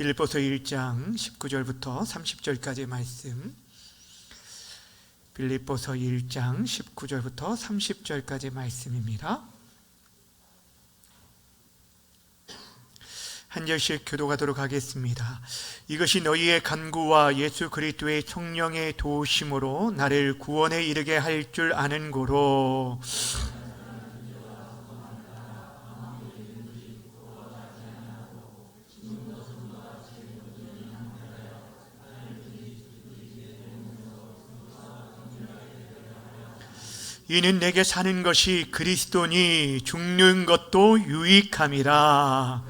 빌립보서 1장 19절부터 30절까지의 말씀, 빌립보서 1장 19절부터 30절까지의 말씀입니다. 한 절씩 교독하도록 하겠습니다. 이것이 너희의 간구와 예수 그리스도의 성령의 도우심으로 나를 구원에 이르게 할 줄 아는 고로 이는 내게 사는 것이 그리스도니 죽는 것도 유익함이라.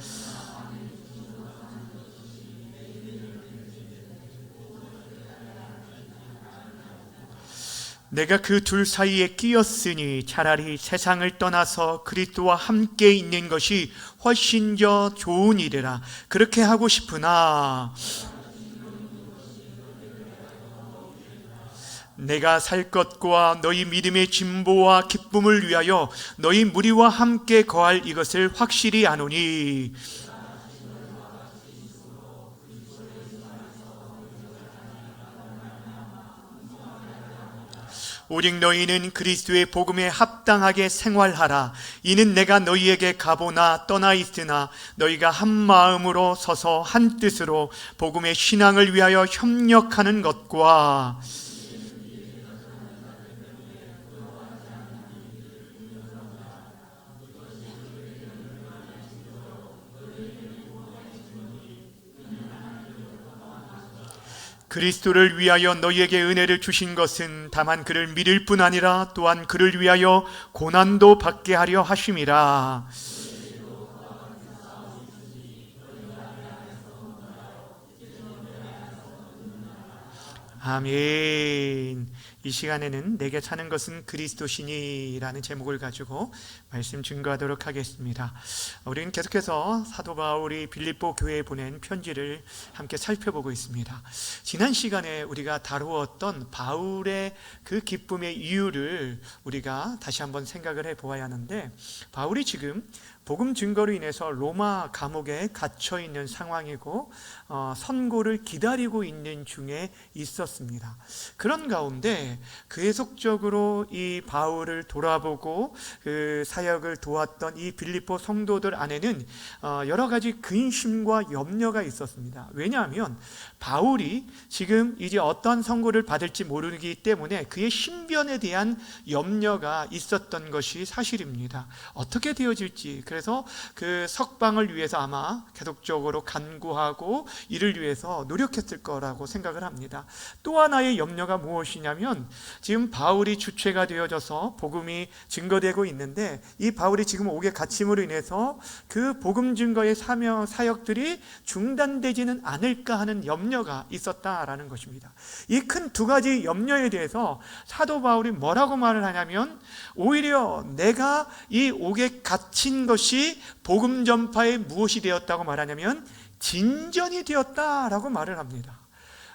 내가 그 둘 사이에 끼었으니 차라리 세상을 떠나서 그리스도와 함께 있는 것이 훨씬 더 좋은 일이라. 그렇게 하고 싶으나 내가 살 것과 너희 믿음의 진보와 기쁨을 위하여 너희 무리와 함께 거할 이것을 확실히 아노니 오직 너희는 그리스도의 복음에 합당하게 생활하라. 이는 내가 너희에게 가보나 떠나 있으나 너희가 한 마음으로 서서 한 뜻으로 복음의 신앙을 위하여 협력하는 것과 그리스도를 위하여 너희에게 은혜를 주신 것은 다만 그를 믿을 뿐 아니라 또한 그를 위하여 고난도 받게 하려 하심이라. 아멘. 이 시간에는 내게 사는 것은 그리스도시니 라는 제목을 가지고 말씀 증거하도록 하겠습니다. 우리는 계속해서 사도 바울이 빌립보 교회에 보낸 편지를 함께 살펴보고 있습니다. 지난 시간에 우리가 다루었던 바울의 그 기쁨의 이유를 우리가 다시 한번 생각을 해보아야 하는데, 바울이 지금 복음 증거로 인해서 로마 감옥에 갇혀 있는 상황이고 선고를 기다리고 있는 중에 있었습니다. 그런 가운데 계속적으로 이 바울을 돌아보고 그 사역을 도왔던 이 빌립보 성도들 안에는 여러 가지 근심과 염려가 있었습니다. 왜냐하면 바울이 지금 이제 어떤 선고를 받을지 모르기 때문에 그의 신변에 대한 염려가 있었던 것이 사실입니다. 어떻게 되어질지. 그래서 그 석방을 위해서 아마 계속적으로 간구하고 이를 위해서 노력했을 거라고 생각을 합니다. 또 하나의 염려가 무엇이냐면, 지금 바울이 주체가 되어져서 복음이 증거되고 있는데 이 바울이 지금 옥에 갇힘으로 인해서 그 복음 증거의 사역들이 중단되지는 않을까 하는 염려가 있었다라는 것입니다. 이 큰 두 가지 염려에 대해서 사도 바울이 뭐라고 말을 하냐면, 오히려 내가 이 옥에 갇힌 것이 복음 전파에 무엇이 되었다고 말하냐면 진전이 되었다라고 말을 합니다.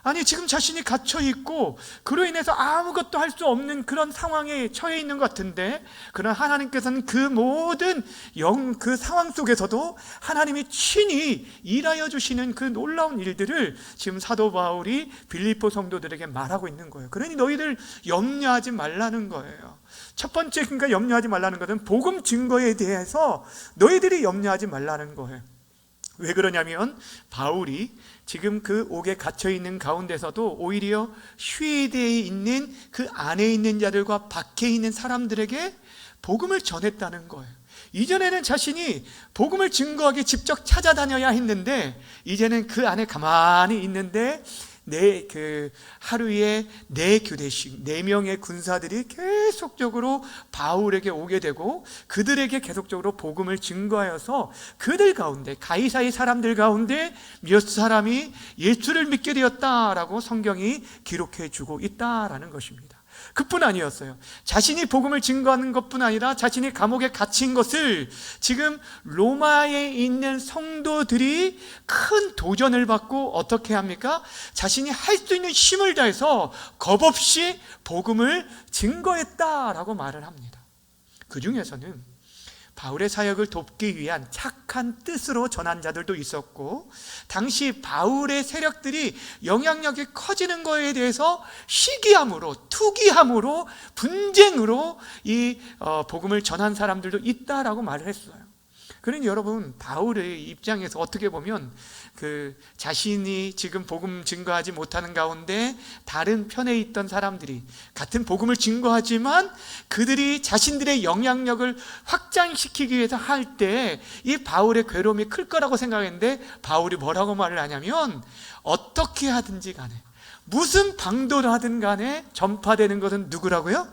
아니, 지금 자신이 갇혀 있고 그로 인해서 아무것도 할 수 없는 그런 상황에 처해 있는 것 같은데, 그러나 하나님께서는 그 모든 그 상황 속에서도 하나님이 친히 일하여 주시는 그 놀라운 일들을 지금 사도 바울이 빌립보 성도들에게 말하고 있는 거예요. 그러니 너희들 염려하지 말라는 거예요. 첫 번째, 그러니까 염려하지 말라는 것은 복음 증거에 대해서 너희들이 염려하지 말라는 거예요. 왜 그러냐면 바울이 지금 그 옥에 갇혀 있는 가운데서도 오히려 휘대에 있는 그 안에 있는 자들과 밖에 있는 사람들에게 복음을 전했다는 거예요. 이전에는 자신이 복음을 증거하기 직접 찾아다녀야 했는데 이제는 그 안에 가만히 있는데 하루에 4교대씩 4명의 군사들이 계속적으로 바울에게 오게 되고 그들에게 계속적으로 복음을 증거하여서 그들 가운데, 가이사의 사람들 가운데 몇 사람이 예수를 믿게 되었다라고 성경이 기록해 주고 있다라는 것입니다. 그뿐 아니었어요. 자신이 복음을 증거하는 것뿐 아니라 자신이 감옥에 갇힌 것을 지금 로마에 있는 성도들이 큰 도전을 받고 어떻게 합니까? 자신이 할 수 있는 힘을 다해서 겁없이 복음을 증거했다라고 말을 합니다. 그 중에서는 바울의 사역을 돕기 위한 착한 뜻으로 전한 자들도 있었고, 당시 바울의 세력들이 영향력이 커지는 것에 대해서 시기함으로, 투기함으로, 분쟁으로 이 복음을 전한 사람들도 있다라고 말을 했어요. 그러니 여러분, 바울의 입장에서 어떻게 보면 자신이 지금 복음 증거하지 못하는 가운데 다른 편에 있던 사람들이 같은 복음을 증거하지만 그들이 자신들의 영향력을 확장시키기 위해서 할 때 이 바울의 괴로움이 클 거라고 생각했는데, 바울이 뭐라고 말을 하냐면, 어떻게 하든지 간에, 무슨 방도를 하든 간에 전파되는 것은 누구라고요?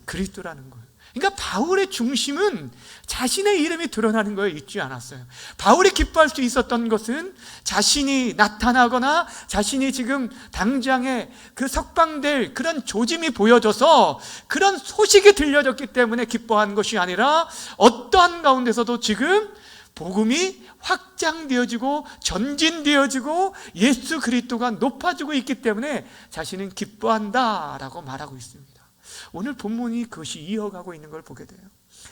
그리스도라는 거예요. 그러니까 바울의 중심은 자신의 이름이 드러나는 거에 있지 않았어요. 바울이 기뻐할 수 있었던 것은 자신이 나타나거나 자신이 지금 당장에 석방될 그런 조짐이 보여져서 그런 소식이 들려졌기 때문에 기뻐한 것이 아니라, 어떠한 가운데서도 지금 복음이 확장되어지고 전진되어지고 예수 그리스도가 높아지고 있기 때문에 자신은 기뻐한다라고 말하고 있습니다. 오늘 본문이 그것이 이어가고 있는 걸 보게 돼요.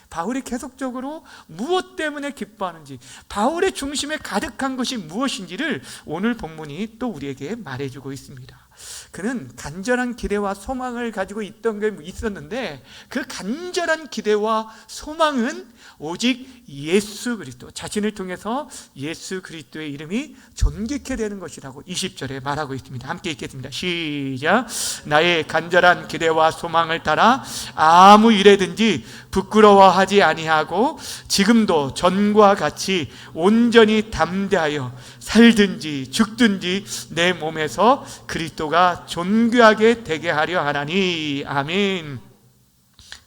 바울이 계속적으로 무엇 때문에 기뻐하는지, 바울의 중심에 가득한 것이 무엇인지를 오늘 본문이 또 우리에게 말해주고 있습니다. 그는 간절한 기대와 소망을 가지고 있던 게 있었는데, 그 간절한 기대와 소망은 오직 예수 그리스도, 자신을 통해서 예수 그리스도의 이름이 존귀케 되는 것이라고 20절에 말하고 있습니다. 함께 읽겠습니다. 시작. 나의 간절한 기대와 소망을 따라 아무 일에든지 부끄러워하지 아니하고 지금도 전과 같이 온전히 담대하여 살든지 죽든지 내 몸에서 그리스도가 존귀하게 되게 하려 하나니. 아멘.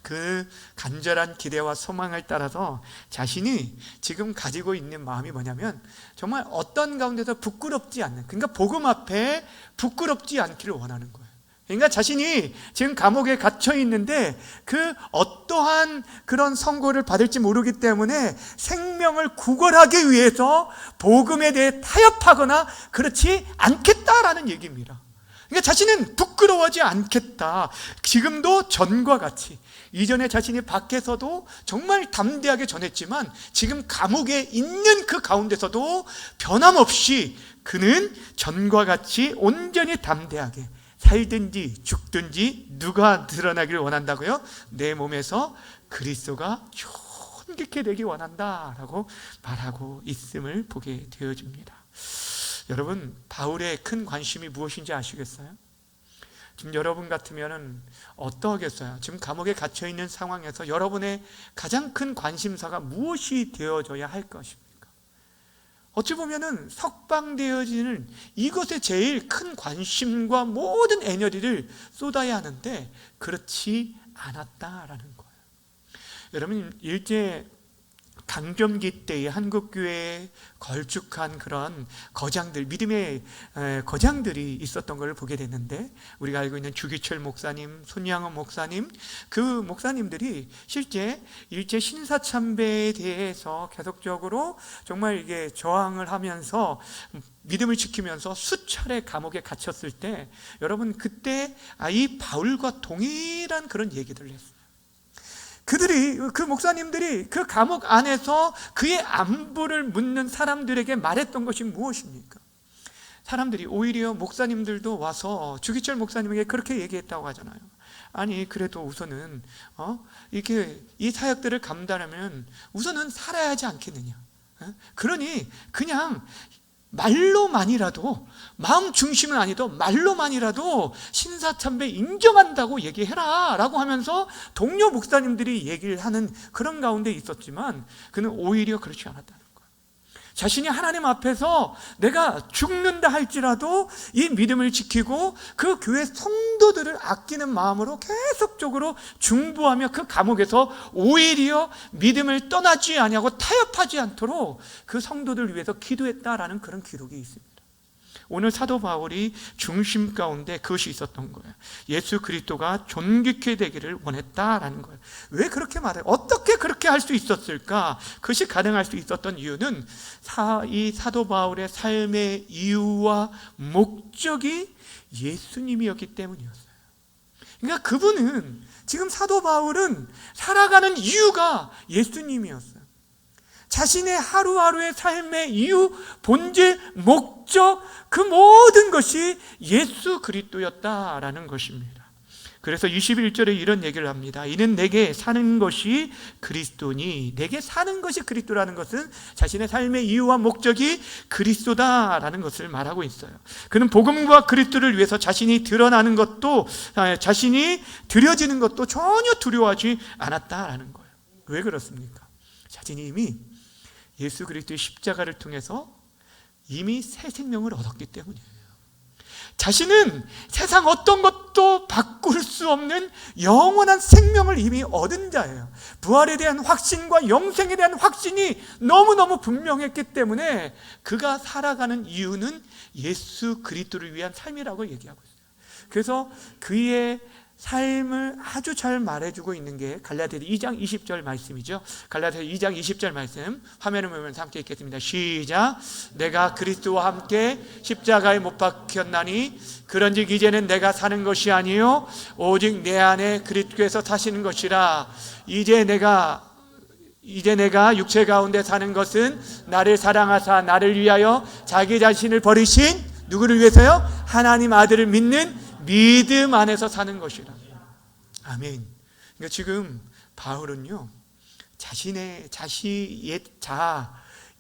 그 간절한 기대와 소망을 따라서 자신이 지금 가지고 있는 마음이 뭐냐면, 정말 어떤 가운데서 부끄럽지 않는, 그러니까 복음 앞에 부끄럽지 않기를 원하는 거예요. 그러니까 자신이 지금 감옥에 갇혀 있는데 그 어떠한 그런 선고를 받을지 모르기 때문에 생명을 구걸하기 위해서 복음에 대해 타협하거나 그렇지 않겠다라는 얘기입니다. 그러니까 자신은 부끄러워하지 않겠다. 지금도 전과 같이, 이전에 자신이 밖에서도 정말 담대하게 전했지만 지금 감옥에 있는 그 가운데서도 변함없이 그는 전과 같이 온전히 담대하게 살든지 죽든지 누가 드러나기를 원한다고요? 내 몸에서 그리스도가 존귀케 되기 원한다라고 말하고 있음을 보게 되어집니다. 여러분, 바울의 큰 관심이 무엇인지 아시겠어요? 지금 여러분 같으면 어떠하겠어요? 지금 감옥에 갇혀있는 상황에서 여러분의 가장 큰 관심사가 무엇이 되어져야 할 것입니까? 어찌 보면은 석방되어지는 이것에 제일 큰 관심과 모든 에너지를 쏟아야 하는데 그렇지 않았다라는 거예요. 여러분, 일제 강점기 때의 한국교회에 걸쭉한 그런 거장들, 믿음의 거장들이 있었던 걸 보게 됐는데, 우리가 알고 있는 주기철 목사님, 손양원 목사님, 그 목사님들이 실제 일제 신사참배에 대해서 계속적으로 정말 이게 저항을 하면서 믿음을 지키면서 수차례 감옥에 갇혔을 때, 여러분 그때 이 바울과 동일한 그런 얘기들을 했어요. 그 목사님들이 그 감옥 안에서 그의 안부를 묻는 사람들에게 말했던 것이 무엇입니까? 사람들이 오히려 목사님들도 와서 주기철 목사님에게 그렇게 얘기했다고 하잖아요. 아니, 그래도 우선은 이렇게 이 사역들을 감당하면 우선은 살아야 하지 않겠느냐. 그러니 그냥 말로만이라도, 마음 중심은 아니도 말로만이라도 신사참배 인정한다고 얘기해라 라고 하면서 동료 목사님들이 얘기를 하는 그런 가운데 있었지만, 그는 오히려 그렇지 않았다는 거예요. 자신이 하나님 앞에서 내가 죽는다 할지라도 이 믿음을 지키고 그 교회 성도들을 아끼는 마음으로 계속적으로 중보하며 그 감옥에서 오히려 믿음을 떠나지 아니하고 타협하지 않도록 그 성도들을 위해서 기도했다라는 그런 기록이 있습니다. 오늘 사도 바울이 중심 가운데 그것이 있었던 거예요. 예수 그리스도가 존귀케 되기를 원했다라는 거예요. 왜 그렇게 말해요? 어떻게 그렇게 할 수 있었을까? 그것이 가능할 수 있었던 이유는 이 사도 바울의 삶의 이유와 목적이 예수님이었기 때문이었어요. 그러니까 그분은, 지금 사도 바울은 살아가는 이유가 예수님이었어요. 자신의 하루하루의 삶의 이유, 본질, 목적, 그 모든 것이 예수 그리스도였다라는 것입니다. 그래서 21절에 이런 얘기를 합니다. 이는 내게 사는 것이 그리스도니. 내게 사는 것이 그리스도라는 것은 자신의 삶의 이유와 목적이 그리스도다라는 것을 말하고 있어요. 그는 복음과 그리스도를 위해서 자신이 드러나는 것도, 자신이 드려지는 것도 전혀 두려워하지 않았다라는 거예요. 왜 그렇습니까? 자신이 이미 예수 그리스도의 십자가를 통해서 이미 새 생명을 얻었기 때문이에요. 자신은 세상 어떤 것도 바꿀 수 없는 영원한 생명을 이미 얻은 자예요. 부활에 대한 확신과 영생에 대한 확신이 너무너무 분명했기 때문에 그가 살아가는 이유는 예수 그리스도를 위한 삶이라고 얘기하고 있어요. 그래서 그의 삶을 아주 잘 말해주고 있는 게 갈라디아 2장 20절 말씀이죠. 갈라디아 2장 20절 말씀 화면을 보면서 함께 읽겠습니다. 시작. 내가 그리스도와 함께 십자가에 못 박혔나니 그런즉 이제는 내가 사는 것이 아니요 오직 내 안에 그리스도께서 사시는 것이라. 이제 내가 육체 가운데 사는 것은 나를 사랑하사 나를 위하여 자기 자신을 버리신, 누구를 위해서요? 하나님 아들을 믿는 믿음 안에서 사는 것이라. 아멘. 그러니까 지금 바울은요, 자신의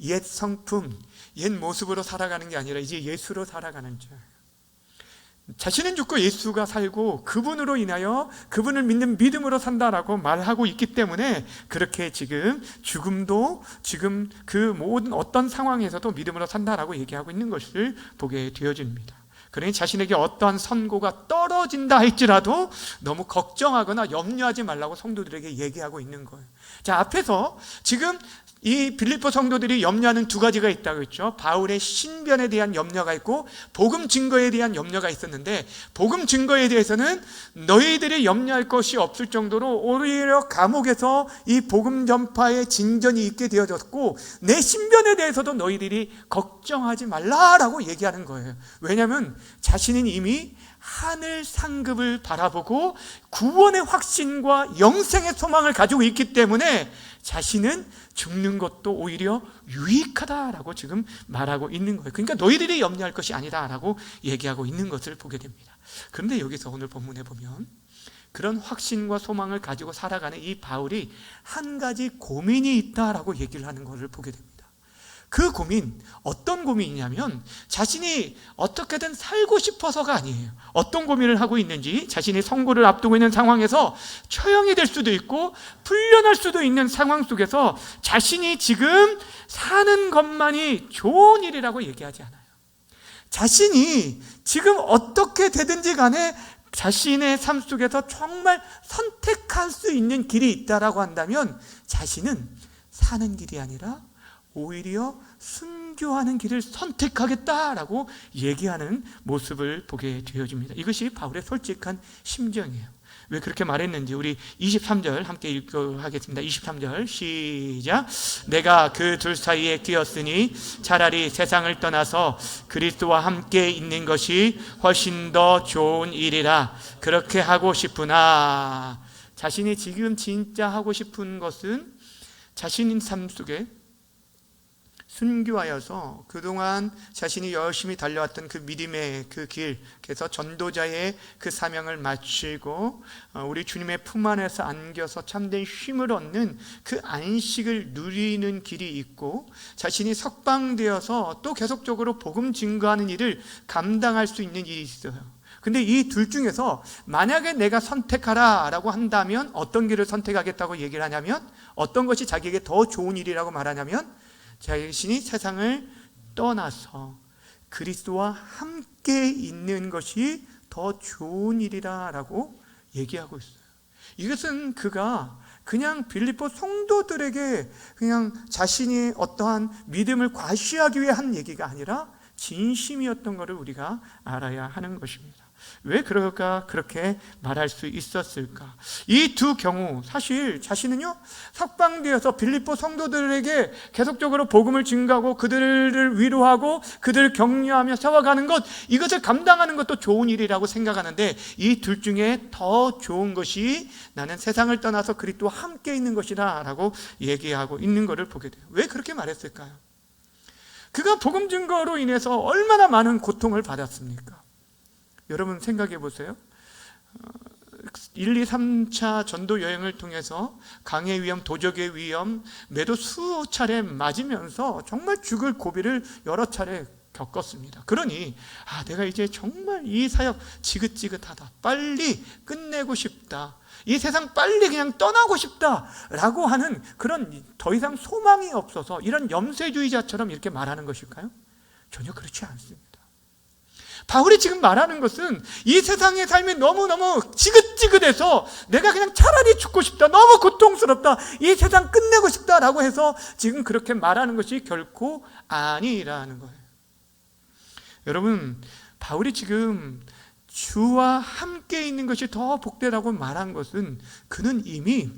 옛 성품, 옛 모습으로 살아가는 게 아니라 이제 예수로 살아가는 자. 자신은 죽고 예수가 살고 그분으로 인하여 그분을 믿는 믿음으로 산다라고 말하고 있기 때문에 그렇게 지금 죽음도 지금 그 모든 어떤 상황에서도 믿음으로 산다라고 얘기하고 있는 것을 보게 되어집니다. 그러니 자신에게 어떠한 선고가 떨어진다 할지라도 너무 걱정하거나 염려하지 말라고 성도들에게 얘기하고 있는 거예요. 자, 앞에서 지금 이 빌립보 성도들이 염려하는 두 가지가 있다고 했죠. 바울의 신변에 대한 염려가 있고 복음 증거에 대한 염려가 있었는데, 복음 증거에 대해서는 너희들이 염려할 것이 없을 정도로 오히려 감옥에서 이 복음 전파의 진전이 있게 되어졌고, 내 신변에 대해서도 너희들이 걱정하지 말라라고 얘기하는 거예요. 왜냐하면 자신은 이미 하늘 상급을 바라보고 구원의 확신과 영생의 소망을 가지고 있기 때문에 자신은 죽는 것도 오히려 유익하다라고 지금 말하고 있는 거예요. 그러니까 너희들이 염려할 것이 아니다라고 얘기하고 있는 것을 보게 됩니다. 그런데 여기서 오늘 본문에 보면 그런 확신과 소망을 가지고 살아가는 이 바울이 한 가지 고민이 있다라고 얘기를 하는 것을 보게 됩니다. 그 고민, 어떤 고민이냐면 자신이 어떻게든 살고 싶어서가 아니에요. 어떤 고민을 하고 있는지, 자신이 선고를 앞두고 있는 상황에서 처형이 될 수도 있고 풀려날 수도 있는 상황 속에서 자신이 지금 사는 것만이 좋은 일이라고 얘기하지 않아요. 자신이 지금 어떻게 되든지 간에 자신의 삶 속에서 정말 선택할 수 있는 길이 있다라고 한다면 자신은 사는 길이 아니라 오히려 순교하는 길을 선택하겠다라고 얘기하는 모습을 보게 되어집니다. 이것이 바울의 솔직한 심정이에요. 왜 그렇게 말했는지 우리 23절 함께 읽겠습니다. 23절 시작. 내가 그 둘 사이에 끼었으니 차라리 세상을 떠나서 그리스도와 함께 있는 것이 훨씬 더 좋은 일이라. 그렇게 하고 싶으나, 자신이 지금 진짜 하고 싶은 것은 자신의 삶 속에 순교하여서 그동안 자신이 열심히 달려왔던 그 믿음의 그 길, 그래서 전도자의 그 사명을 마치고 우리 주님의 품 안에서 안겨서 참된 쉼을 얻는 그 안식을 누리는 길이 있고, 자신이 석방되어서 또 계속적으로 복음 증거하는 일을 감당할 수 있는 일이 있어요. 근데 이 둘 중에서 만약에 내가 선택하라 라고 한다면 어떤 길을 선택하겠다고 얘기를 하냐면, 어떤 것이 자기에게 더 좋은 일이라고 말하냐면 자신이 세상을 떠나서 그리스도와 함께 있는 것이 더 좋은 일이라고 얘기하고 있어요. 이것은 그가 그냥 빌립보 성도들에게 그냥 자신이 어떠한 믿음을 과시하기 위해 한 얘기가 아니라 진심이었던 것을 우리가 알아야 하는 것입니다. 왜 그럴까 그렇게 말할 수 있었을까? 이 두 경우 사실 자신은요 석방되어서 빌립보 성도들에게 계속적으로 복음을 증가하고 그들을 위로하고 그들을 격려하며 세워가는 것, 이것을 감당하는 것도 좋은 일이라고 생각하는데 이 둘 중에 더 좋은 것이 나는 세상을 떠나서 그리스도와 함께 있는 것이다 라고 얘기하고 있는 것을 보게 돼요. 왜 그렇게 말했을까요? 그가 복음 증거로 인해서 얼마나 많은 고통을 받았습니까? 여러분 생각해 보세요. 1, 2, 3차 전도 여행을 통해서 강의 위험, 도적의 위험, 매도 수차례 맞으면서 정말 죽을 고비를 여러 차례 겪었습니다. 그러니 내가 이제 정말 이 사역 지긋지긋하다, 빨리 끝내고 싶다, 이 세상 빨리 그냥 떠나고 싶다라고 하는 그런 더 이상 소망이 없어서 이런 염세주의자처럼 이렇게 말하는 것일까요? 전혀 그렇지 않습니다. 바울이 지금 말하는 것은 이 세상의 삶이 너무너무 지긋지긋해서 내가 그냥 차라리 죽고 싶다, 너무 고통스럽다, 이 세상 끝내고 싶다라고 해서 지금 그렇게 말하는 것이 결코 아니라는 거예요. 여러분, 바울이 지금 주와 함께 있는 것이 더 복되다고 말한 것은 그는 이미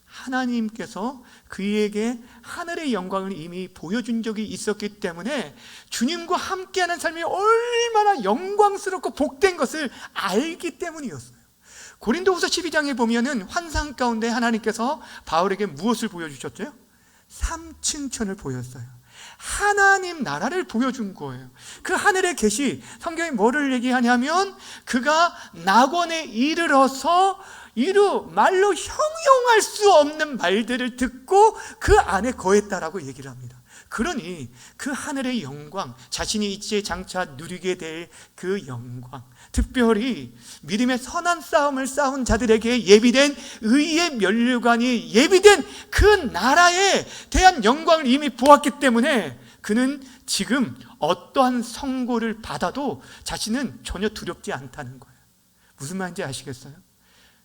하나님께서 그에게 하늘의 영광을 이미 보여준 적이 있었기 때문에 주님과 함께하는 삶이 얼마나 영광스럽고 복된 것을 알기 때문이었어요. 고린도후서 12장에 보면은 환상 가운데 하나님께서 바울에게 무엇을 보여주셨죠? 삼층천을 보였어요. 하나님 나라를 보여준 거예요. 그 하늘의 계시, 성경이 뭐를 얘기하냐면 그가 낙원에 이르러서 말로 형용할 수 없는 말들을 듣고 그 안에 거했다라고 얘기를 합니다. 그러니 그 하늘의 영광, 자신이 이제 장차 누리게 될 그 영광, 특별히 믿음의 선한 싸움을 싸운 자들에게 예비된 의의 면류관이 예비된 그 나라에 대한 영광을 이미 보았기 때문에 그는 지금 어떠한 선고를 받아도 자신은 전혀 두렵지 않다는 거예요. 무슨 말인지 아시겠어요?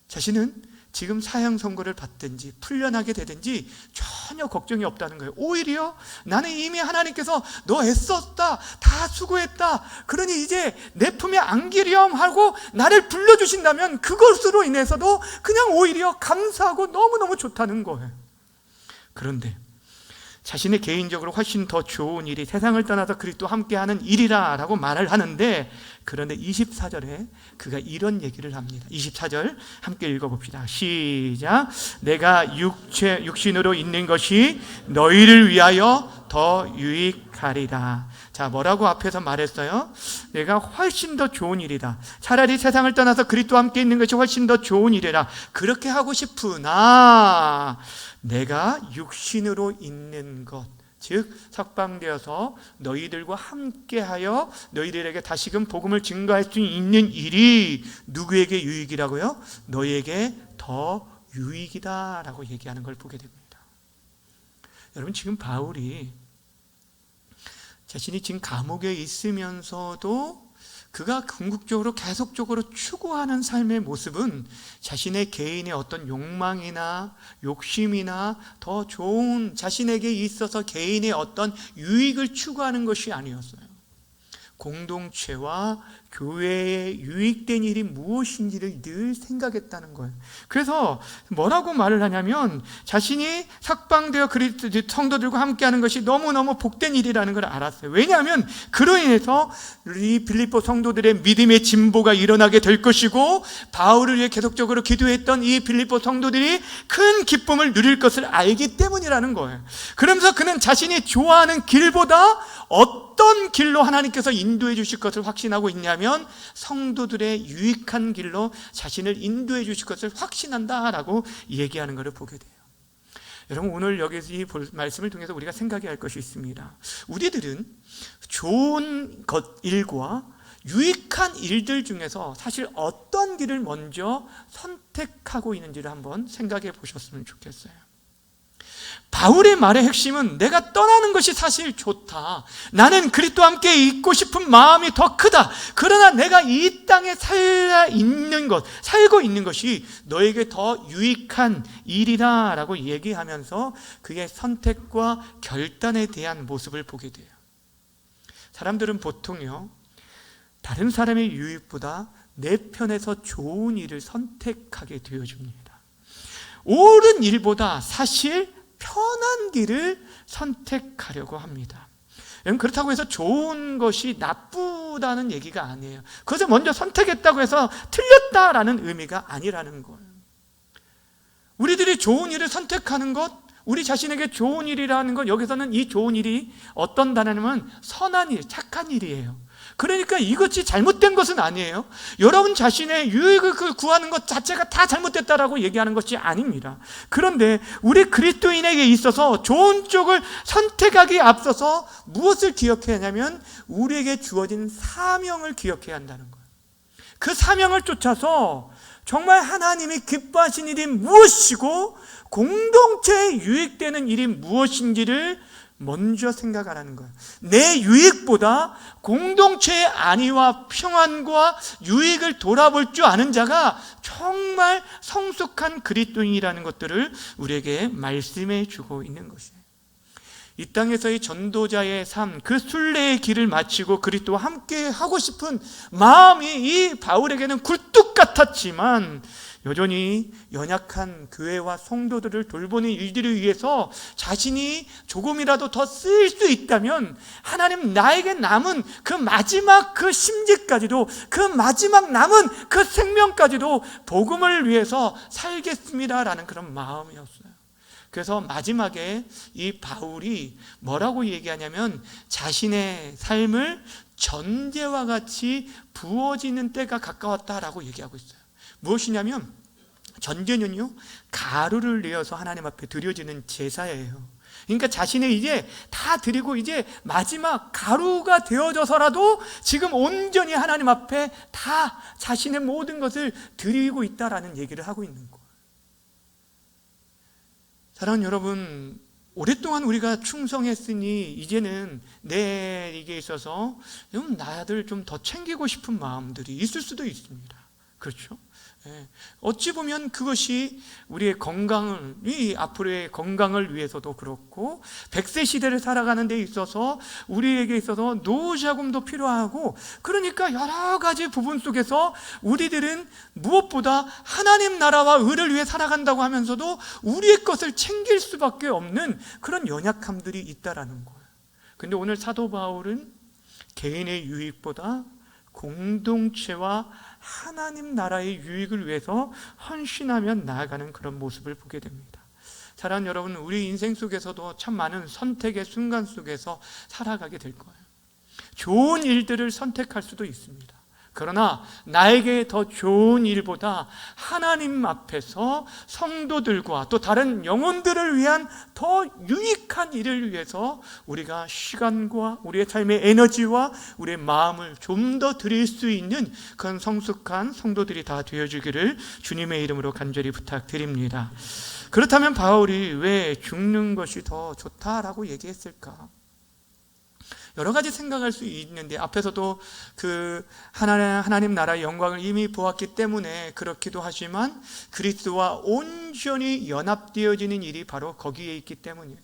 자신은 지금 사형 선고를 받든지 풀려나게 되든지 전혀 걱정이 없다는 거예요. 오히려 나는 이미 하나님께서 너 애썼다, 다 수고했다, 그러니 이제 내 품에 안기렴 하고 나를 불러주신다면 그것으로 인해서도 그냥 오히려 감사하고 너무너무 좋다는 거예요. 그런데 자신의 개인적으로 훨씬 더 좋은 일이 세상을 떠나서 그리스도와 함께하는 일이라 라고 말을 하는데, 그런데 24절에 그가 이런 얘기를 합니다. 24절 함께 읽어봅시다. 시작. 내가 육신으로 있는 것이 너희를 위하여 더 유익하리라. 자, 뭐라고 앞에서 말했어요? 내가 훨씬 더 좋은 일이다, 차라리 세상을 떠나서 그리스도와 함께 있는 것이 훨씬 더 좋은 일이라 그렇게 하고 싶으나 내가 육신으로 있는 것, 즉 석방되어서 너희들과 함께하여 너희들에게 다시금 복음을 증거할 수 있는 일이 누구에게 유익이라고요? 너희에게 더 유익이다 라고 얘기하는 걸 보게 됩니다. 여러분, 지금 바울이 자신이 지금 감옥에 있으면서도 그가 궁극적으로 계속적으로 추구하는 삶의 모습은 자신의 개인의 어떤 욕망이나 욕심이나 더 좋은 자신에게 있어서 개인의 어떤 유익을 추구하는 것이 아니었어요. 공동체와 교회에 유익된 일이 무엇인지를 늘 생각했다는 거예요. 그래서 뭐라고 말을 하냐면 자신이 석방되어 그리스도 성도들과 함께하는 것이 너무너무 복된 일이라는 걸 알았어요. 왜냐하면 그로 인해서 이 빌립보 성도들의 믿음의 진보가 일어나게 될 것이고 바울을 위해 계속적으로 기도했던 이 빌립보 성도들이 큰 기쁨을 누릴 것을 알기 때문이라는 거예요. 그러면서 그는 자신이 좋아하는 길보다 어떤 길로 하나님께서 인도해 주실 것을 확신하고 있냐면 성도들의 유익한 길로 자신을 인도해 주실 것을 확신한다라고 얘기하는 것을 보게 돼요. 여러분, 오늘 여기서 이 말씀을 통해서 우리가 생각해야 할 것이 있습니다. 우리들은 좋은 일과 유익한 일들 중에서 사실 어떤 길을 먼저 선택하고 있는지를 한번 생각해 보셨으면 좋겠어요. 바울의 말의 핵심은 내가 떠나는 것이 사실 좋다, 나는 그리스도와 함께 있고 싶은 마음이 더 크다, 그러나 내가 이 땅에 살고 있는 것이 너에게 더 유익한 일이다 라고 얘기하면서 그의 선택과 결단에 대한 모습을 보게 돼요. 사람들은 보통요, 다른 사람의 유익보다 내 편에서 좋은 일을 선택하게 되어줍니다. 옳은 일보다 사실 편한 길을 선택하려고 합니다. 그렇다고 해서 좋은 것이 나쁘다는 얘기가 아니에요. 그것을 먼저 선택했다고 해서 틀렸다라는 의미가 아니라는 거예요. 우리들이 좋은 일을 선택하는 것, 우리 자신에게 좋은 일이라는 것, 여기서는 이 좋은 일이 어떤 단어냐면 선한 일, 착한 일이에요. 그러니까 이것이 잘못된 것은 아니에요. 여러분 자신의 유익을 구하는 것 자체가 다 잘못됐다라고 얘기하는 것이 아닙니다. 그런데 우리 그리스도인에게 있어서 좋은 쪽을 선택하기에 앞서서 무엇을 기억해야 하냐면 우리에게 주어진 사명을 기억해야 한다는 거예요. 그 사명을 쫓아서 정말 하나님이 기뻐하신 일이 무엇이고 공동체에 유익되는 일이 무엇인지를 먼저 생각하라는 거예요. 내 유익보다 공동체의 안위와 평안과 유익을 돌아볼 줄 아는 자가 정말 성숙한 그리스도인이라는 것들을 우리에게 말씀해 주고 있는 것이에요. 이 땅에서의 전도자의 삶, 그 순례의 길을 마치고 그리스도와 함께 하고 싶은 마음이 이 바울에게는 굴뚝 같았지만 여전히 연약한 교회와 성도들을 돌보는 일들을 위해서 자신이 조금이라도 더 쓰일 수 있다면 하나님 나에게 남은 그 마지막 그 심지까지도, 그 마지막 남은 그 생명까지도 복음을 위해서 살겠습니다라는 그런 마음이었어요. 그래서 마지막에 이 바울이 뭐라고 얘기하냐면 자신의 삶을 전제와 같이 부어지는 때가 가까웠다라고 얘기하고 있어요. 무엇이냐면 전제는요, 가루를 내어서 하나님 앞에 드려지는 제사예요. 그러니까 자신의 이제 다 드리고 이제 마지막 가루가 되어져서라도 지금 온전히 하나님 앞에 다 자신의 모든 것을 드리고 있다라는 얘기를 하고 있는 거예요. 사랑하는 여러분, 오랫동안 우리가 충성했으니 이제는 내게 있어서 나들 좀 더 챙기고 싶은 마음들이 있을 수도 있습니다. 그렇죠? 어찌 보면 그것이 우리의 건강을, 앞으로의 건강을 위해서도 그렇고 100세 시대를 살아가는 데 있어서 우리에게 있어서 노후자금도 필요하고, 그러니까 여러 가지 부분 속에서 우리들은 무엇보다 하나님 나라와 의를 위해 살아간다고 하면서도 우리의 것을 챙길 수밖에 없는 그런 연약함들이 있다라는 거예요. 근데 오늘 사도 바울은 개인의 유익보다 공동체와 하나님 나라의 유익을 위해서 헌신하며 나아가는 그런 모습을 보게 됩니다. 사랑하는 여러분, 우리 인생 속에서도 참 많은 선택의 순간 속에서 살아가게 될 거예요. 좋은 일들을 선택할 수도 있습니다. 그러나 나에게 더 좋은 일보다 하나님 앞에서 성도들과 또 다른 영혼들을 위한 더 유익한 일을 위해서 우리가 시간과 우리의 삶의 에너지와 우리의 마음을 좀 더 드릴 수 있는 그런 성숙한 성도들이 다 되어주기를 주님의 이름으로 간절히 부탁드립니다. 그렇다면 바울이 왜 죽는 것이 더 좋다라고 얘기했을까? 여러 가지 생각할 수 있는데, 앞에서도 그 하나님 나라의 영광을 이미 보았기 때문에 그렇기도 하지만 그리스도와 온전히 연합되어지는 일이 바로 거기에 있기 때문이에요.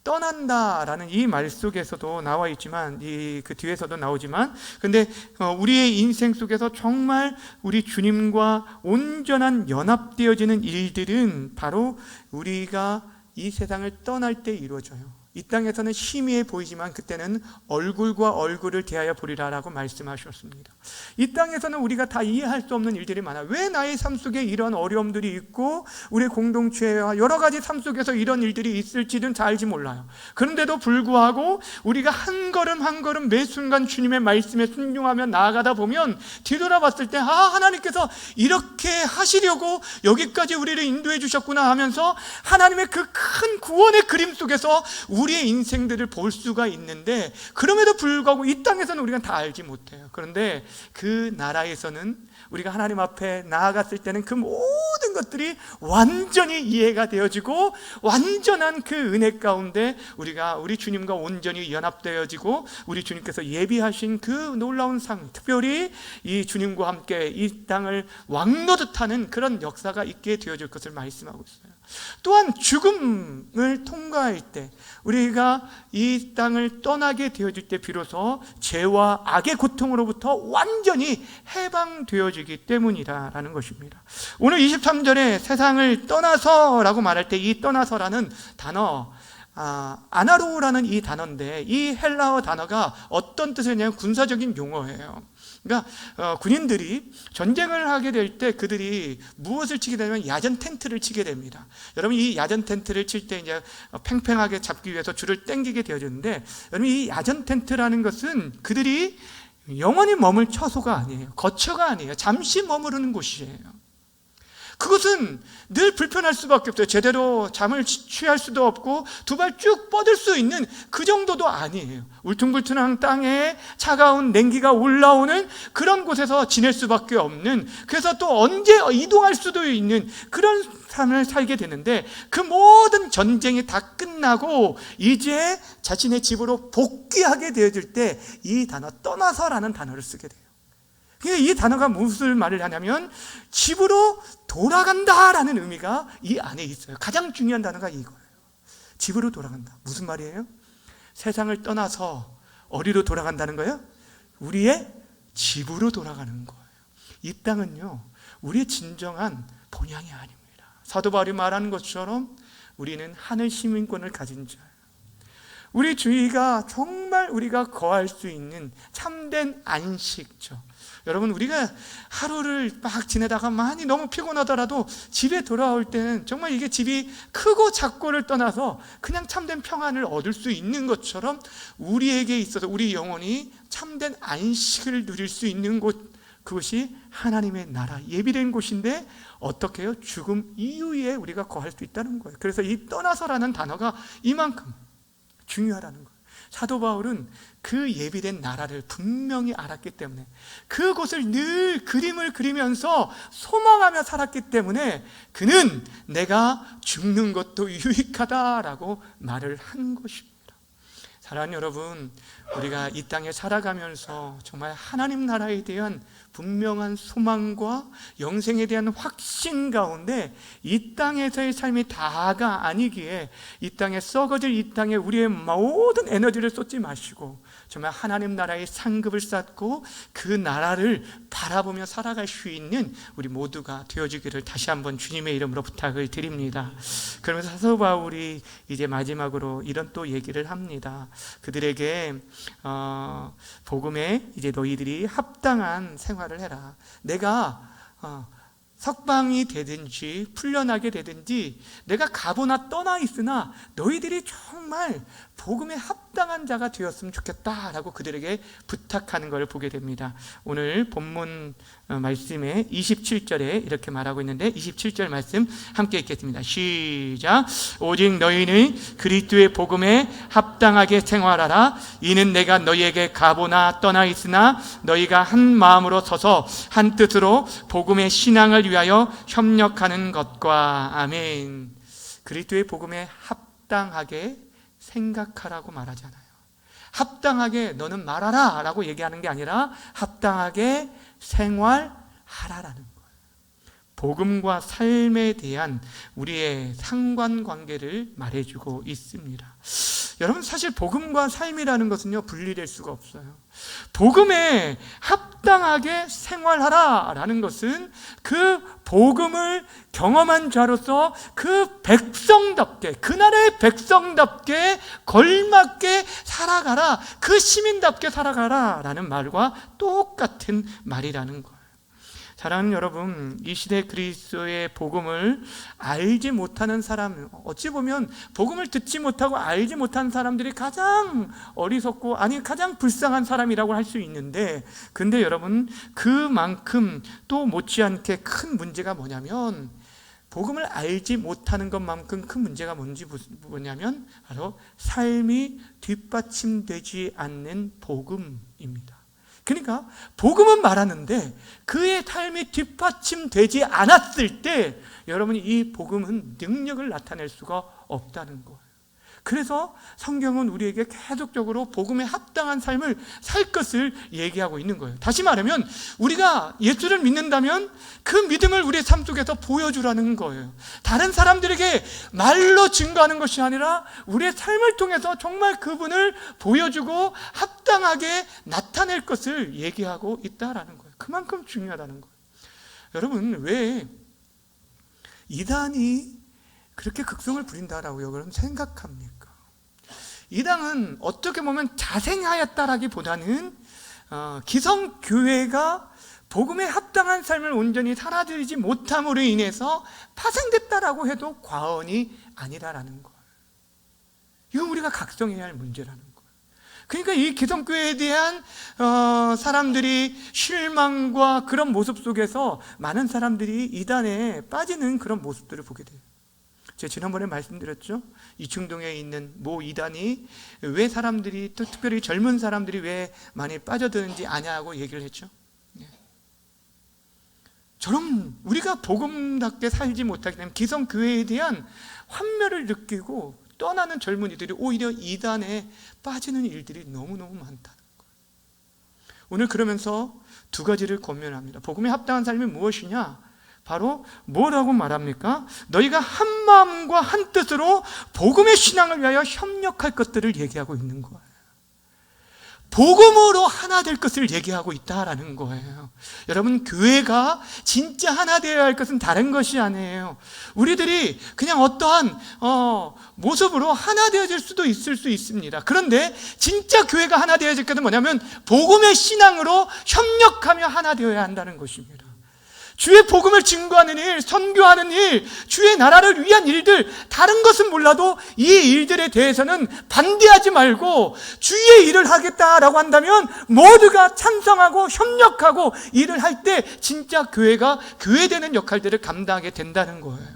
떠난다라는 이 말 속에서도 나와 있지만, 그 뒤에서도 나오지만, 근데 우리의 인생 속에서 정말 우리 주님과 온전한 연합되어지는 일들은 바로 우리가 이 세상을 떠날 때 이루어져요. 이 땅에서는 희미해 보이지만 그때는 얼굴과 얼굴을 대하여 보리라라고 말씀하셨습니다. 이 땅에서는 우리가 다 이해할 수 없는 일들이 많아요. 왜 나의 삶 속에 이런 어려움들이 있고 우리 공동체와 여러 가지 삶 속에서 이런 일들이 있을지는 잘 알지 몰라요. 그런데도 불구하고 우리가 한 걸음 한 걸음 매 순간 주님의 말씀에 순종하며 나아가다 보면 뒤돌아봤을 때 하나님께서 이렇게 하시려고 여기까지 우리를 인도해 주셨구나 하면서 하나님의 그 큰 구원의 그림 속에서 우리의 인생들을 볼 수가 있는데, 그럼에도 불구하고 이 땅에서는 우리가 다 알지 못해요. 그런데 그 나라에서는 우리가 하나님 앞에 나아갔을 때는 그 모든 것들이 완전히 이해가 되어지고 완전한 그 은혜 가운데 우리가 우리 주님과 온전히 연합되어지고 우리 주님께서 예비하신 그 놀라운 상, 특별히 이 주님과 함께 이 땅을 왕노릇하는 그런 역사가 있게 되어질 것을 말씀하고 있어요. 또한 죽음을 통과할 때, 우리가 이 땅을 떠나게 되어질 때 비로소 죄와 악의 고통으로부터 완전히 해방되어지기 때문이다라는 것입니다. 오늘 23절에 세상을 떠나서라고 말할 때 이 떠나서라는 단어, 아나로라는 이 단어인데, 이 헬라어 단어가 어떤 뜻이냐면 군사적인 용어예요. 그러니까 군인들이 전쟁을 하게 될 때 그들이 무엇을 치게 되냐면 야전 텐트를 치게 됩니다. 여러분, 이 야전 텐트를 칠 때 이제 팽팽하게 잡기 위해서 줄을 당기게 되어지는데, 여러분, 이 야전 텐트라는 것은 그들이 영원히 머물 처소가 아니에요. 거처가 아니에요. 잠시 머무르는 곳이에요. 그것은 늘 불편할 수밖에 없어요. 제대로 잠을 취할 수도 없고 두 발 쭉 뻗을 수 있는 그 정도도 아니에요. 울퉁불퉁한 땅에 차가운 냉기가 올라오는 그런 곳에서 지낼 수밖에 없는, 그래서 또 언제 이동할 수도 있는 그런 삶을 살게 되는데, 그 모든 전쟁이 다 끝나고 이제 자신의 집으로 복귀하게 되어질 때 이 단어 떠나서라는 단어를 쓰게 돼요. 이 단어가 무슨 말을 하냐면 집으로 돌아간다라는 의미가 이 안에 있어요. 가장 중요한 단어가 이거예요. 집으로 돌아간다. 무슨 말이에요? 세상을 떠나서 어디로 돌아간다는 거예요? 우리의 집으로 돌아가는 거예요. 이 땅은요, 우리의 진정한 본향이 아닙니다. 사도 바울이 말하는 것처럼 우리는 하늘 시민권을 가진 자예요. 우리 주위가 정말 우리가 거할 수 있는 참된 안식처. 여러분, 우리가 하루를 막 지내다가 많이 너무 피곤하더라도 집에 돌아올 때는 정말 이게 집이 크고 작고를 떠나서 그냥 참된 평안을 얻을 수 있는 것처럼 우리에게 있어서 우리 영혼이 참된 안식을 누릴 수 있는 곳, 그것이 하나님의 나라, 예비된 곳인데 어떻게 해요? 죽음 이후에 우리가 거할 수 있다는 거예요. 그래서 이 떠나서라는 단어가 이만큼 중요하다는 거예요. 사도 바울은 그 예비된 나라를 분명히 알았기 때문에, 그곳을 늘 그림을 그리면서 소망하며 살았기 때문에 그는 내가 죽는 것도 유익하다라고 말을 한 것입니다. 사랑하는 여러분, 우리가 이 땅에 살아가면서 정말 하나님 나라에 대한 분명한 소망과 영생에 대한 확신 가운데 이 땅에서의 삶이 다가 아니기에 이 땅에 썩어질 이 땅에 우리의 모든 에너지를 쏟지 마시고 정말 하나님 나라의 상급을 쌓고 그 나라를 바라보며 살아갈 수 있는 우리 모두가 되어지기를 다시 한번 주님의 이름으로 부탁을 드립니다. 그러면서 사도 바울이 이제 마지막으로 이런 또 얘기를 합니다. 그들에게 복음에 이제 너희들이 합당한 생활을 해라. 내가 석방이 되든지 풀려나게 되든지 내가 가보나 떠나 있으나 너희들이 정말 복음에 합당한 자가 되었으면 좋겠다라고 그들에게 부탁하는 것을 보게 됩니다. 오늘 본문 말씀에 27절에 이렇게 말하고 있는데, 27절 말씀 함께 읽겠습니다. 시작. 오직 너희는 그리스도의 복음에 합당하게 생활하라. 이는 내가 너희에게 가보나 떠나 있으나 너희가 한 마음으로 서서 한 뜻으로 복음의 신앙을 위하여 협력하는 것과. 아멘. 그리스도의 복음에 합당하게 생각하라고 말하잖아요. 합당하게 너는 말하라 라고 얘기하는 게 아니라 합당하게 생활하라라는 거예요. 복음과 삶에 대한 우리의 상관관계를 말해주고 있습니다. 여러분, 사실 복음과 삶이라는 것은요, 분리될 수가 없어요. 복음에 합당하게 생활하라라는 것은 그 복음을 경험한 자로서 그 백성답게, 그 나라의 백성답게 걸맞게 살아가라, 그 시민답게 살아가라라는 말과 똑같은 말이라는 거예요. 사랑하는 여러분, 이 시대 그리스도의 복음을 알지 못하는 사람, 어찌 보면 복음을 듣지 못하고 알지 못한 사람들이 가장 어리석고 가장 불쌍한 사람이라고 할 수 있는데, 근데 여러분, 그만큼 또 못지않게 큰 문제가 뭐냐면, 복음을 알지 못하는 것만큼 큰 문제가 뭐냐면 바로 삶이 뒷받침되지 않는 복음입니다. 그러니까 복음은 말하는데 그의 삶이 뒷받침되지 않았을 때 여러분이 이 복음은 능력을 나타낼 수가 없다는 거예요. 그래서 성경은 우리에게 계속적으로 복음에 합당한 삶을 살 것을 얘기하고 있는 거예요. 다시 말하면 우리가 예수를 믿는다면 그 믿음을 우리의 삶 속에서 보여주라는 거예요. 다른 사람들에게 말로 증거하는 것이 아니라 우리의 삶을 통해서 정말 그분을 보여주고 합당하게 나타낼 것을 얘기하고 있다라는 거예요. 그만큼 중요하다는 거예요. 여러분, 왜 이단이 그렇게 극성을 부린다라고 여러분 생각합니까? 이단은 어떻게 보면 자생하였다라기보다는 기성교회가 복음에 합당한 삶을 온전히 살아들이지 못함으로 인해서 파생됐다라고 해도 과언이 아니라라는 거예요. 이건 우리가 각성해야 할 문제라는 거예요. 그러니까 이 기성교회에 대한 사람들이 실망과 그런 모습 속에서 많은 사람들이 이단에 빠지는 그런 모습들을 보게 돼요. 제가 지난번에 말씀드렸죠. 이충동에 있는 모 이단이 왜 사람들이, 또 특별히 젊은 사람들이 왜 많이 빠져드는지 아냐고 얘기를 했죠. 저런 우리가 복음답게 살지 못하기 때문에 기성교회에 대한 환멸을 느끼고 떠나는 젊은이들이 오히려 이단에 빠지는 일들이 너무너무 많다는 거예요. 오늘 그러면서 두 가지를 권면합니다. 복음에 합당한 삶이 무엇이냐? 바로 뭐라고 말합니까? 너희가 한 마음과 한 뜻으로 복음의 신앙을 위하여 협력할 것들을 얘기하고 있는 거예요. 복음으로 하나 될 것을 얘기하고 있다라는 거예요. 여러분, 교회가 진짜 하나 되어야 할 것은 다른 것이 아니에요. 우리들이 그냥 어떠한 모습으로 하나 되어질 수도 있을 수 있습니다. 그런데 진짜 교회가 하나 되어질 것은 뭐냐면 복음의 신앙으로 협력하며 하나 되어야 한다는 것입니다. 주의 복음을 증거하는 일, 선교하는 일, 주의 나라를 위한 일들, 다른 것은 몰라도 이 일들에 대해서는 반대하지 말고 주의 일을 하겠다라고 한다면 모두가 찬성하고 협력하고 일을 할 때 진짜 교회가 교회되는 역할들을 감당하게 된다는 거예요.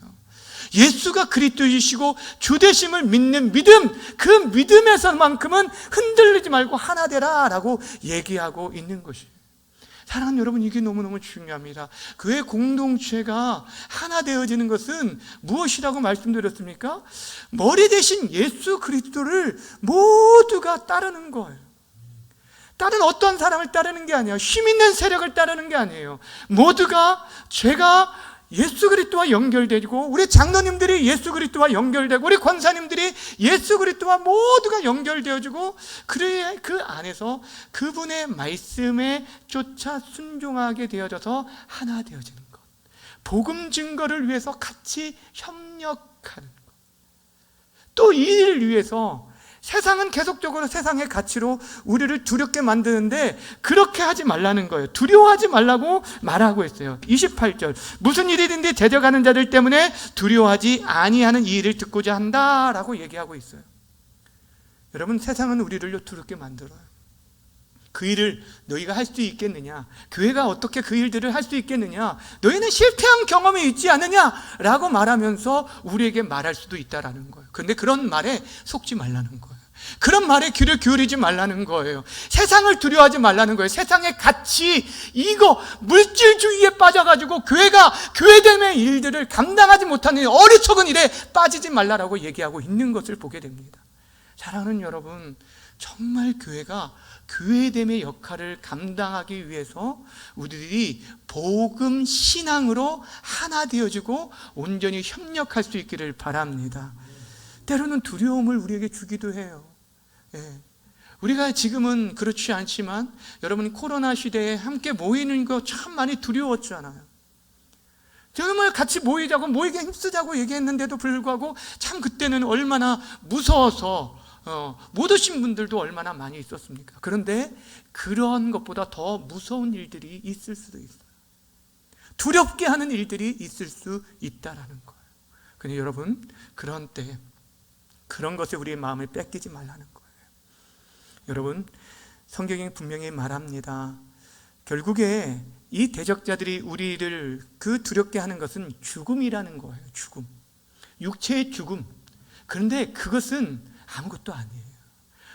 예수가 그리스도이시고 주되심을 믿는 믿음, 그 믿음에서만큼은 흔들리지 말고 하나 되라라고 얘기하고 있는 것이에요. 사랑하는 여러분, 이게 너무너무 중요합니다. 교회 공동체가 하나 되어지는 것은 무엇이라고 말씀드렸습니까? 머리 대신 예수 그리스도를 모두가 따르는 거예요. 다른 어떤 사람을 따르는 게 아니에요. 힘 있는 세력을 따르는 게 아니에요. 모두가 제가 예수 그리스도와 연결되고, 우리 장로님들이 예수 그리스도와 연결되고, 우리 권사님들이 예수 그리스도와 모두가 연결되어지고, 그래 그 안에서 그분의 말씀에 쫓아 순종하게 되어져서 하나 되어지는 것, 복음 증거를 위해서 같이 협력하는 것, 또 이 일을 위해서 세상은 계속적으로 세상의 가치로 우리를 두렵게 만드는데 그렇게 하지 말라는 거예요. 두려워하지 말라고 말하고 있어요. 28절, 무슨 일이든지 대적하는 자들 때문에 두려워하지 아니하는 이 일을 듣고자 한다라고 얘기하고 있어요. 여러분, 세상은 우리를 두렵게 만들어요. 그 일을 너희가 할 수 있겠느냐? 교회가 어떻게 그 일들을 할 수 있겠느냐? 너희는 실패한 경험이 있지 않느냐라고 말하면서 우리에게 말할 수도 있다라는 거예요. 그런데 그런 말에 속지 말라는 거예요. 그런 말에 귀를 기울이지 말라는 거예요. 세상을 두려워하지 말라는 거예요. 세상의 가치, 이거 물질주의에 빠져가지고 교회가 교회됨의 일들을 감당하지 못하는 어리석은 일에 빠지지 말라라고 얘기하고 있는 것을 보게 됩니다. 사랑하는 여러분, 정말 교회가 교회됨의 역할을 감당하기 위해서 우리들이 복음 신앙으로 하나 되어지고 온전히 협력할 수 있기를 바랍니다. 때로는 두려움을 우리에게 주기도 해요. 우리가 지금은 그렇지 않지만 여러분, 코로나 시대에 함께 모이는 거 참 많이 두려웠잖아요. 정말 같이 모이자고, 모이게 힘쓰자고 얘기했는데도 불구하고 참 그때는 얼마나 무서워서 못 오신 분들도 얼마나 많이 있었습니까? 그런데 그런 것보다 더 무서운 일들이 있을 수도 있어요. 두렵게 하는 일들이 있을 수 있다라는 거예요. 그런데 여러분, 그런 때 그런 것에 우리의 마음을 뺏기지 말라는 거예요. 여러분, 성경이 분명히 말합니다. 결국에 이 대적자들이 우리를 그 두렵게 하는 것은 죽음이라는 거예요. 죽음, 육체의 죽음. 그런데 그것은 아무것도 아니에요.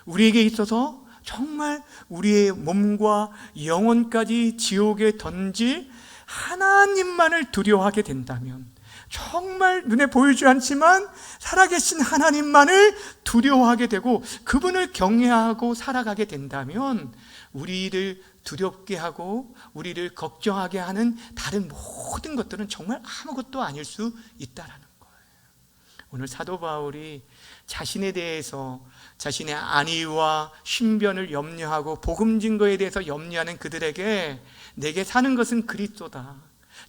우리에게 있어서 정말 우리의 몸과 영혼까지 지옥에 던질 하나님만을 두려워하게 된다면, 정말 눈에 보이지 않지만 살아계신 하나님만을 두려워하게 되고 그분을 경외하고 살아가게 된다면 우리를 두렵게 하고 우리를 걱정하게 하는 다른 모든 것들은 정말 아무것도 아닐 수 있다라는 거예요. 오늘 사도 바울이 자신에 대해서 자신의 안위와 신변을 염려하고 복음 증거에 대해서 염려하는 그들에게 내게 사는 것은 그리스도다,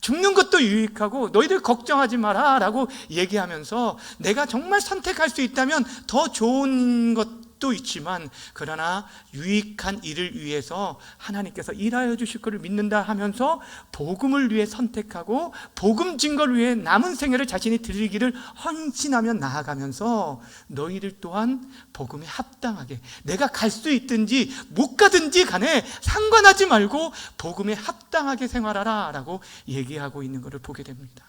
죽는 것도 유익하고 너희들 걱정하지 마라 라고 얘기하면서 내가 정말 선택할 수 있다면 더 좋은 것도 있지만 그러나 유익한 일을 위해서 하나님께서 일하여 주실 것을 믿는다 하면서 복음을 위해 선택하고 복음 증거를 위해 남은 생애를 자신이 드리기를 헌신하며 나아가면서 너희들 또한 복음에 합당하게 내가 갈 수 있든지 못 가든지 간에 상관하지 말고 복음에 합당하게 생활하라 라고 얘기하고 있는 것을 보게 됩니다.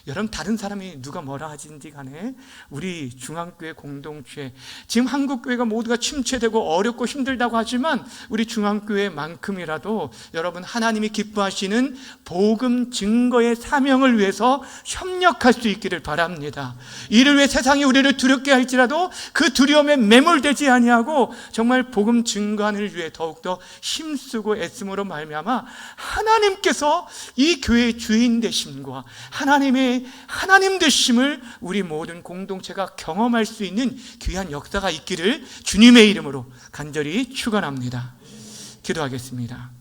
여러분, 다른 사람이 누가 뭐라 하든지 간에 우리 중앙교회 공동체, 지금 한국교회가 모두가 침체되고 어렵고 힘들다고 하지만 우리 중앙교회만큼이라도 여러분 하나님이 기뻐하시는 복음 증거의 사명을 위해서 협력할 수 있기를 바랍니다. 이를 위해 세상이 우리를 두렵게 할지라도 그 두려움에 매몰되지 아니하고 정말 복음 증거를 위해 더욱더 힘쓰고 애씀으로 말미암아 하나님께서 이 교회의 주인 되심과 하나님 되심을 우리 모든 공동체가 경험할 수 있는 귀한 역사가 있기를 주님의 이름으로 간절히 축원합니다. 기도하겠습니다.